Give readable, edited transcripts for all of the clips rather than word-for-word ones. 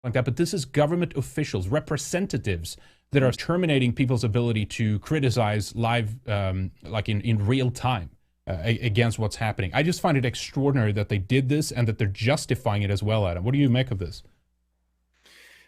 like that, but this is government officials, representatives that are terminating people's ability to criticize live, like in real time, against what's happening. I just find it extraordinary that they did this and that they're justifying it as well, Adam. What do you make of this?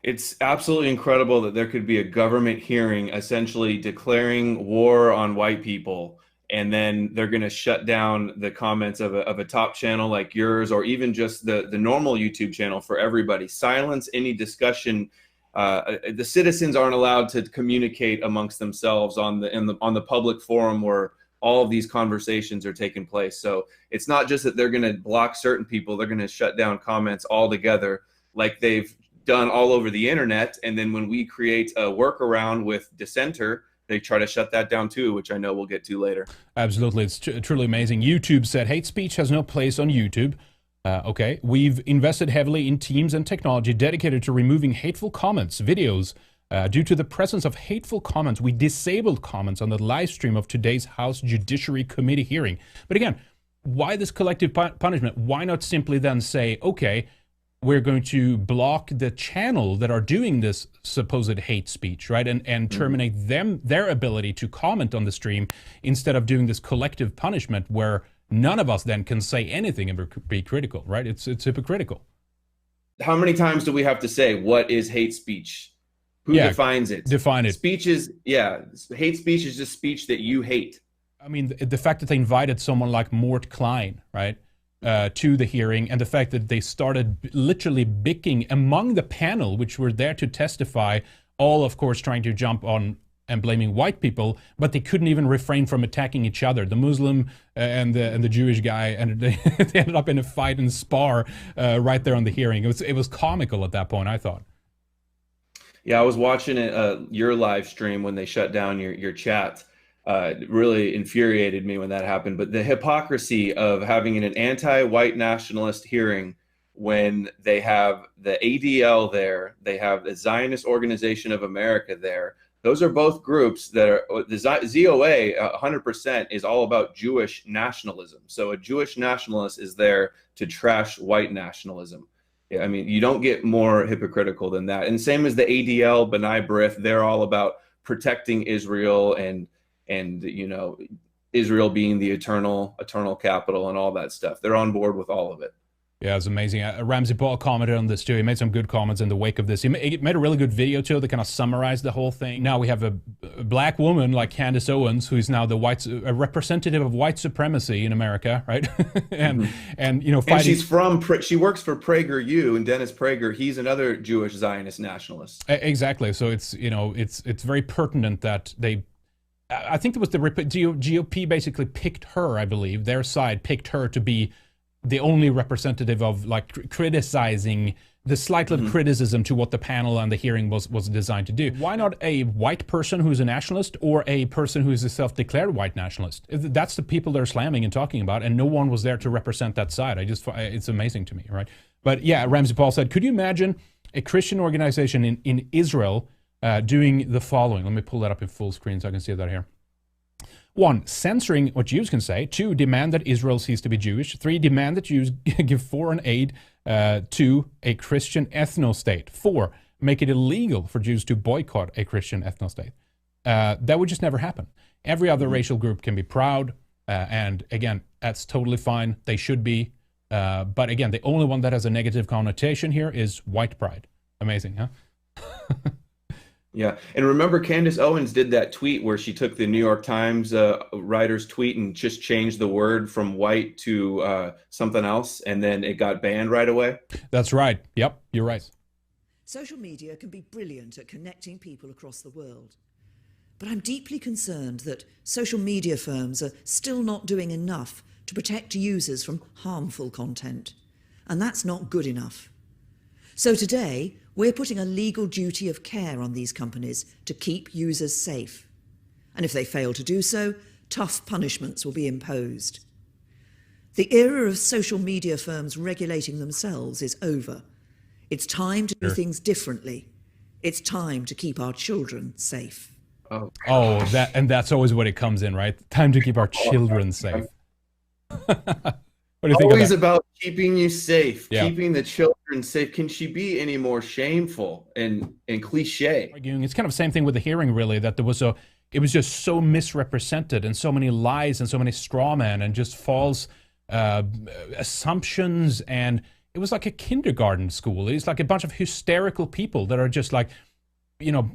It's absolutely incredible that there could be a government hearing essentially declaring war on white people, and then they're going to shut down the comments of a top channel like yours, or even just the normal YouTube channel for everybody. Silence any discussion. The citizens aren't allowed to communicate amongst themselves on the public forum where all of these conversations are taking place. So it's not just that they're going to block certain people, they're going to shut down comments altogether, like they've done all over the internet. And then when we create a workaround with dissenter, they try to shut that down too, which I know we'll get to later. Absolutely. It's truly amazing. YouTube said hate speech has no place on YouTube. Okay, we've invested heavily in teams and technology dedicated to removing hateful comments, videos. Due to the presence of hateful comments, we disabled comments on the live stream of today's House Judiciary Committee hearing. But again, why this collective punishment? Why not simply then say, okay, we're going to block the channel that are doing this supposed hate speech, right? And terminate their ability to comment on the stream, instead of doing this collective punishment where none of us then can say anything and be critical, right? It's hypocritical. How many times do we have to say, what is hate speech? Who defines it? Define it. Speech is, hate speech is just speech that you hate. I mean, the fact that they invited someone like Mort Klein, right, to the hearing, and the fact that they started literally bickering among the panel, which were there to testify, all, of course, trying to jump on and blaming white people, but they couldn't even refrain from attacking each other. The Muslim and the Jewish guy, and they ended up in a fight and spar right there on the hearing. It was comical at that point, I thought. Yeah, I was watching your live stream when they shut down your chat. It really infuriated me when that happened. But the hypocrisy of having an anti-white nationalist hearing when they have the ADL there, they have the Zionist Organization of America there. Those are both groups that are, the ZOA 100% is all about Jewish nationalism. So a Jewish nationalist is there to trash white nationalism. I mean, you don't get more hypocritical than that. And same as the ADL, B'nai B'rith, they're all about protecting Israel and Israel being the eternal capital and all that stuff. They're on board with all of it. Yeah, it's amazing. Ramsey Paul commented on this too. He made some good comments in the wake of this. He made a really good video too that kind of summarized the whole thing. Now we have a black woman like Candace Owens, who's now a representative of white supremacy in America, right? and fighting. And she works for PragerU, and Dennis Prager, he's another Jewish Zionist nationalist. Exactly. So it's very pertinent that they. I think it was the GOP basically picked her. I believe their side picked her to be the only representative of like criticizing the slight little criticism to what the panel and the hearing was designed to do. Why not a white person who's a nationalist, or a person who's a self-declared white nationalist? That's the people they're slamming and talking about, and no one was there to represent that side. It's amazing to me, right? But yeah, Ramsey Paul said, could you imagine a Christian organization in Israel doing the following? Let me pull that up in full screen so I can see that here. 1, censoring what Jews can say. 2, demand that Israel cease to be Jewish. 3, demand that Jews give foreign aid to a Christian ethno-state. 4, make it illegal for Jews to boycott a Christian ethno-state. That would just never happen. Every other racial group can be proud, and again, that's totally fine. They should be. But again, the only one that has a negative connotation here is white pride. Amazing, huh? Yeah, and remember Candace Owens did that tweet where she took the New York Times writer's tweet and just changed the word from white to something else, and then it got banned right away? That's right. Yep, you're right. Social media can be brilliant at connecting people across the world. But I'm deeply concerned that social media firms are still not doing enough to protect users from harmful content. And that's not good enough. So today, we're putting a legal duty of care on these companies to keep users safe. And if they fail to do so, tough punishments will be imposed. The era of social media firms regulating themselves is over. It's time to do things differently. It's time to keep our children safe. That's always what it comes in, right? Time to keep our children safe. What do you think of Always that? about keeping you safe, Yeah. keeping the children safe. Can she be any more shameful and cliche? Arguing, it's kind of the same thing with the hearing, really, that it was just so misrepresented and so many lies and so many straw men and just false uh, assumptions. And it was like a kindergarten school. It's like a bunch of hysterical people that are just like,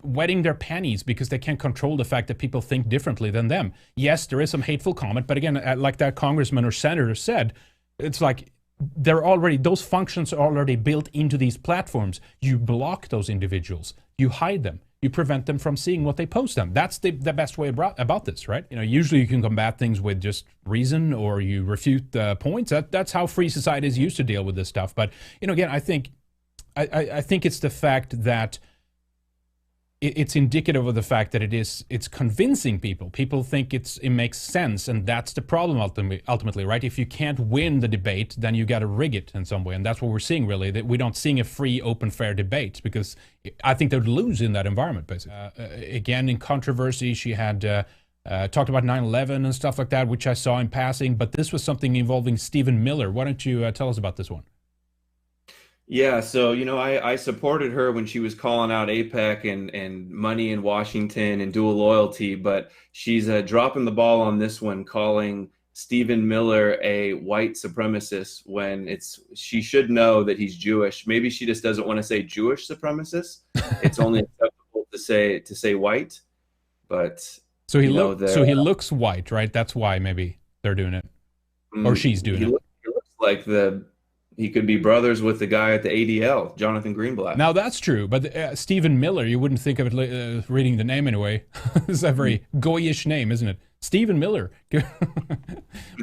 wetting their panties because they can't control the fact that people think differently than them. Yes, there is some hateful comment, but again, like that congressman or senator said, it's like those functions are already built into these platforms. You block those individuals, you hide them, you prevent them from seeing what they post them. That's the best way about this, right? Usually you can combat things with just reason or you refute points. That's how free societies used to deal with this stuff. But again, I think it's the fact that it's indicative of the fact that it's convincing people. People think it makes sense, and that's the problem ultimately, right? If you can't win the debate, then you got to rig it in some way, and that's what we're seeing really. That we don't seeing a free, open, fair debate because I think they would lose in that environment. Basically, again, in controversy, she had talked about 9/11 and stuff like that, which I saw in passing. But this was something involving Stephen Miller. Why don't you tell us about this one? Yeah, so I supported her when she was calling out APEC and money in Washington and dual loyalty, but she's dropping the ball on this one, calling Stephen Miller a white supremacist when she should know that he's Jewish. Maybe she just doesn't want to say Jewish supremacist. It's only acceptable to say white, but so he looks white, right? That's why maybe they're doing it, or she's doing it. He looks like he could be brothers with the guy at the ADL, Jonathan Greenblatt. Now that's true, but Stephen Miller, you wouldn't think of it reading the name anyway. It's a very goyish name, isn't it? Stephen Miller.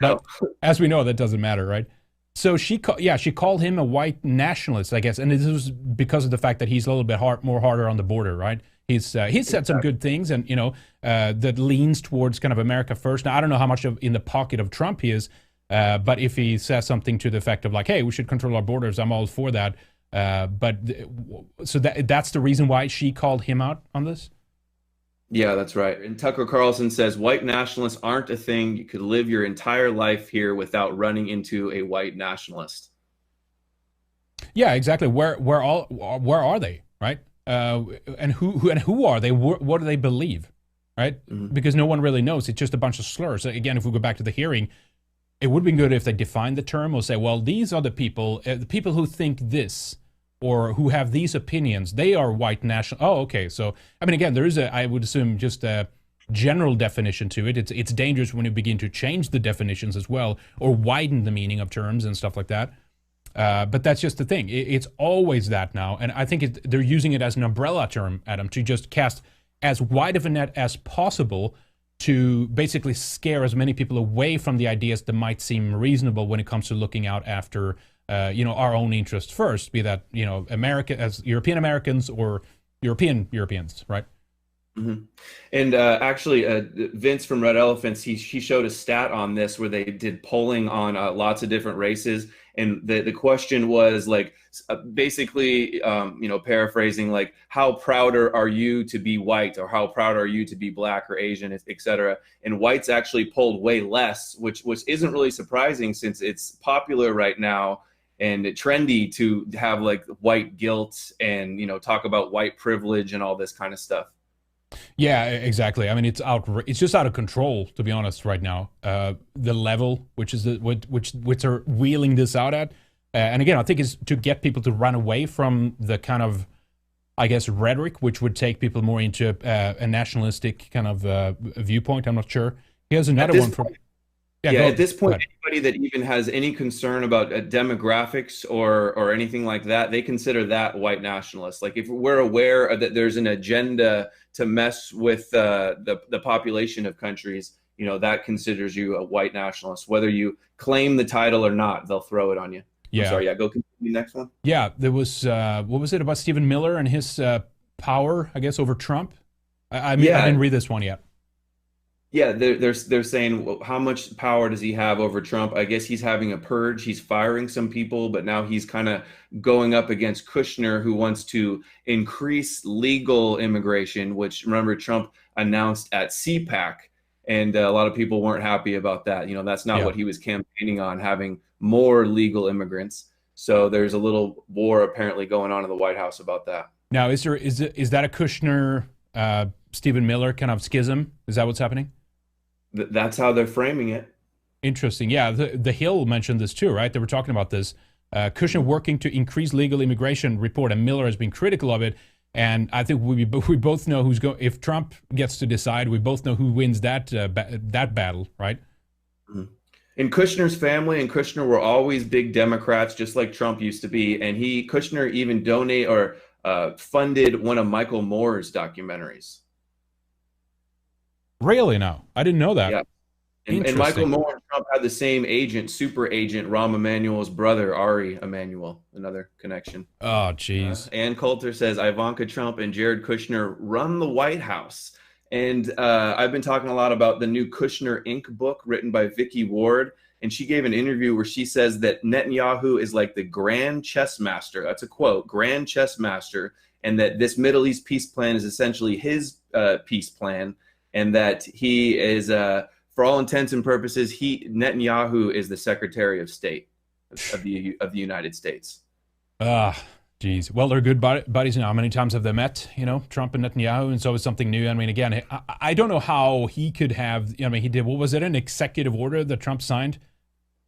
But as we know, that doesn't matter, right? So she called him a white nationalist, I guess, and this was because of the fact that he's a little bit more harder on the border, right? He's said some good things, and that leans towards kind of America first. Now I don't know how much in the pocket of Trump he is. But if he says something to the effect of like, hey, we should control our borders, I'm all for that. So that's the reason why she called him out on this? Yeah, that's right. And Tucker Carlson says white nationalists aren't a thing. You could live your entire life here without running into a white nationalist. Yeah, exactly. Where are they, right? And who are they? What do they believe, right? Mm-hmm. Because no one really knows. It's just a bunch of slurs. Again, if we go back to the hearing, it would be good if they defined the term or say, well, these are the people who think this or who have these opinions. They are white national. Oh, okay. So, I mean, again, there is I would assume, just a general definition to it. It's dangerous when you begin to change the definitions as well or widen the meaning of terms and stuff like that. But that's just the thing. It's always that now. And I think they're using it as an umbrella term, Adam, to just cast as wide of a net as possible to basically scare as many people away from the ideas that might seem reasonable when it comes to looking out after, our own interests first, be that, America as European Americans or Europeans, right? Mm-hmm. And actually, Vince from Red Elephants, he showed a stat on this where they did polling on lots of different races. And the question was like, basically, paraphrasing, like, how proud are you to be white, or how proud are you to be black or Asian, et cetera. And whites actually polled way less, which isn't really surprising since it's popular right now and trendy to have like white guilt and, talk about white privilege and all this kind of stuff. Yeah, exactly. I mean, it's just out of control, to be honest, right now. The level, which are wheeling this out at, and again, I think is to get people to run away from the kind of, I guess, rhetoric, which would take people more into a nationalistic kind of viewpoint. I'm not sure. Here's another one from. At this point, anybody that even has any concern about demographics or anything like that, they consider that white nationalist. Like, if we're aware that there's an agenda to mess with the population of countries, that considers you a white nationalist. Whether you claim the title or not, they'll throw it on you. Yeah. I'm sorry. Yeah. Go continue. Next one. Yeah. There was what was it about Stephen Miller and his power, I guess, over Trump? I didn't read this one yet. Yeah, they're saying, well, how much power does he have over Trump? I guess he's having a purge. He's firing some people, but now he's kind of going up against Kushner, who wants to increase legal immigration, which, remember, Trump announced at CPAC, and a lot of people weren't happy about that. That's not what he was campaigning on, having more legal immigrants. So there's a little war apparently going on in the White House about that. Now, is that a Kushner, Stephen Miller kind of schism? Is that what's happening? That's how they're framing it. Interesting. Yeah, the Hill mentioned this too, right? They were talking about this. Kushner working to increase legal immigration report, and Miller has been critical of it. And I think we both know who's going. If Trump gets to decide, we both know who wins that battle, right? Mm-hmm. In Kushner's family, and Kushner were always big Democrats, just like Trump used to be. And Kushner even funded one of Michael Moore's documentaries. Really? No, I didn't know that. Yeah. And Michael Moore and Trump had the same agent, super agent, Rahm Emanuel's brother, Ari Emanuel, another connection. Oh, geez. Ann Coulter says Ivanka Trump and Jared Kushner run the White House. And I've been talking a lot about the new Kushner Inc. book written by Vicky Ward. And she gave an interview where she says that Netanyahu is like the grand chess master. That's a quote, grand chess master. And that this Middle East peace plan is essentially his peace plan. And that he is... for all intents and purposes, Netanyahu is the Secretary of State of the United States. Geez. Well, they're good buddies now. How many times have they met? Trump and Netanyahu, and so it's something new. I mean, again, I don't know how he could have. I mean, he did. What was it? An executive order that Trump signed,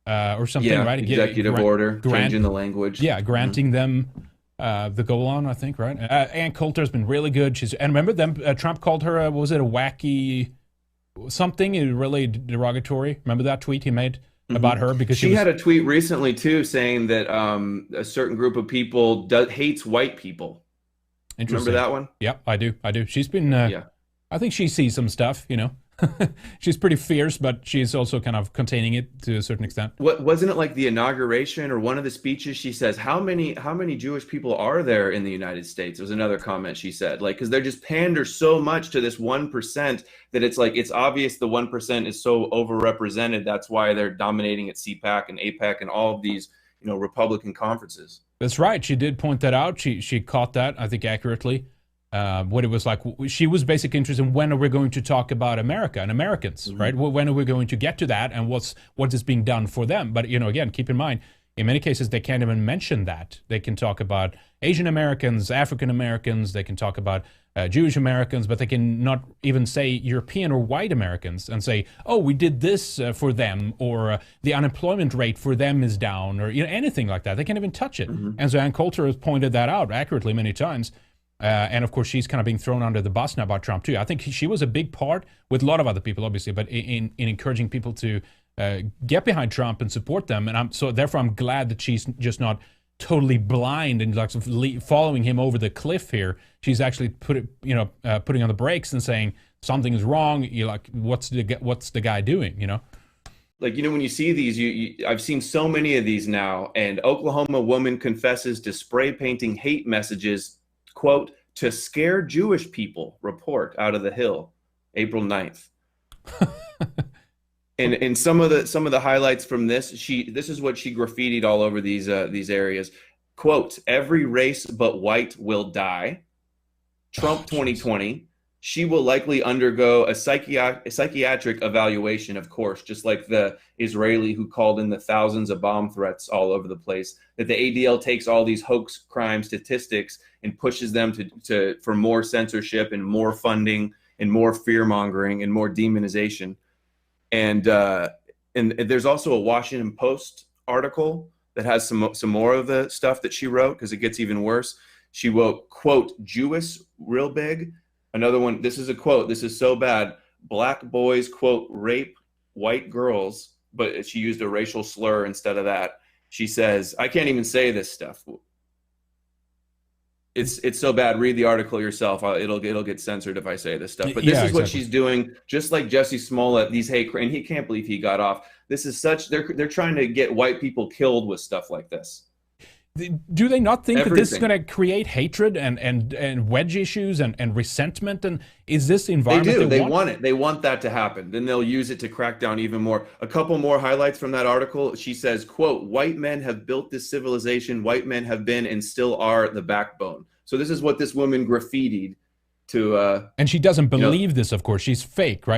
or something? Yeah, right? Executive order, changing the language. Yeah, granting them the Golan, I think. Right. Ann Coulter has been really good. And remember them. Trump called her. What was it? A wacky. Something really derogatory. Remember that tweet he made about her? Because she had a tweet recently too saying that a certain group of people hates white people. Remember that one? Yep, I do. She's been. I think she sees some stuff. She's pretty fierce, but she's also kind of containing it to a certain extent. What wasn't it like the inauguration or one of the speeches? She says, "How many Jewish people are there in the United States?" There was another comment she said, like, because they're just pander so much to this 1% that it's like it's obvious the 1% is so overrepresented. That's why they're dominating at CPAC and APEC and all of these Republican conferences. That's right. She did point that out. She caught that, I think, accurately. What it was like, she was basically interested in when are we going to talk about America and Americans, right? When are we going to get to that, and what is being done for them? But again, keep in mind, in many cases they can't even mention that. They can talk about Asian Americans, African Americans. They can talk about Jewish Americans, but they can not even say European or white Americans and say, oh, we did this for them, or the unemployment rate for them is down, or anything like that. They can't even touch it. And so Ann Coulter has pointed that out accurately many times. And of course, she's kind of being thrown under the bus now about Trump too. I think she was a big part with a lot of other people, obviously, but in encouraging people to get behind Trump and support them. And therefore I'm glad that she's just not totally blind and like following him over the cliff here. She's actually putting on the brakes and saying something is wrong. You're like, what's the guy doing? Like, when you see these, I've seen so many of these now. And Oklahoma woman confesses to spray painting hate messages, quote, to scare Jewish people, report out of the Hill, April 9th. and some of the highlights from this is what she graffitied all over these areas. Quote, every race but white will die. Trump 2020. She will likely undergo a psychiatric evaluation, of course, just like the Israeli who called in the thousands of bomb threats all over the place. That the ADL takes all these hoax crime statistics and pushes them for more censorship and more funding and more fear mongering and more demonization. And there's also a Washington Post article that has some more of the stuff that she wrote, because it gets even worse. She wrote, quote, Jewish real big. Another one, this is a quote, this is so bad. Black boys, quote, rape white girls, but she used a racial slur instead of that. She says, I can't even say this stuff. It's so bad. Read the article yourself. It'll get censored if I say this stuff. But this is what she's doing, just like Jesse Smollett, these hate crimes. And he can't believe he got off. This is they're trying to get white people killed with stuff like this. Do they not think that this is going to create hatred and wedge issues and resentment? And is this the environment they do? They want it. They want that to happen. Then they'll use it to crack down even more. A couple more highlights from that article. She says, quote, white men have built this civilization. White men have been and still are the backbone. So this is what this woman graffitied to. And she doesn't believe this, of course. She's fake, right?